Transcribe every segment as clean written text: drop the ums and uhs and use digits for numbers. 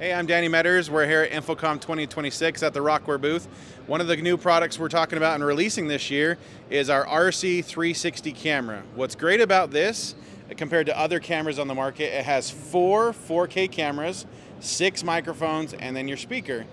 Hey, I'm Danny Metters. We're here at InfoComm 2026 at the Rockware booth. One of the new products we're talking about and releasing this year is our RC360 camera. What's great about this, compared to other cameras on the market, it has 4 4K cameras, 6 microphones, and then your speaker.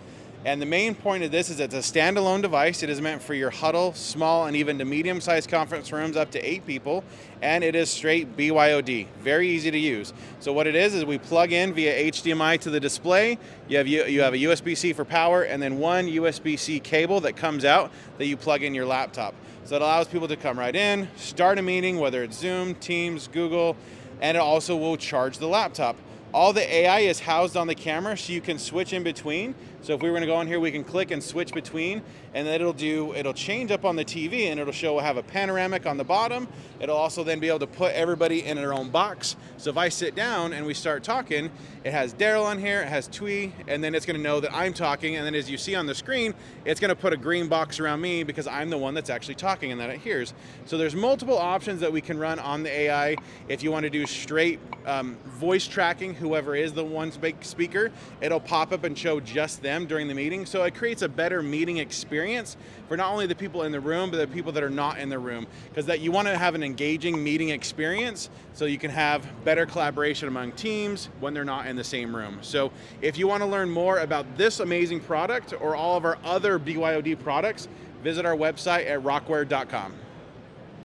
And the main point of this is it's a standalone device. It is meant for your huddle, small and even to medium-sized conference rooms up to 8 people, and it is straight BYOD, very easy to use. So what it is we plug in via HDMI to the display. You have a USB-C for power, and then one USB-C cable that comes out that you plug in your laptop. So it allows people to come right in, start a meeting, whether it's Zoom, Teams, Google, and it also will charge the laptop. All the AI is housed on the camera, so you can switch in between. So if we were going to go in here, we can click and switch between, and then it'll change up on the TV, and it'll show we'll have a panoramic on the bottom. It'll also then be able to put everybody in their own box. So if I sit down and we start talking, it has Daryl on here, it has Twee, and then it's going to know that I'm talking, and then as you see on the screen, it's going to put a green box around me because I'm the one that's actually talking and that it hears. So there's multiple options that we can run on the AI. If you want to do straight voice tracking, whoever is the one speaker, it'll pop up and show just them during the meeting. So it creates a better meeting experience for not only the people in the room, but the people that are not in the room, because that you want to have an engaging meeting experience so you can have better collaboration among teams when they're not in the same room. So if you want to learn more about this amazing product or all of our other BYOD products, visit our website at rockware.com.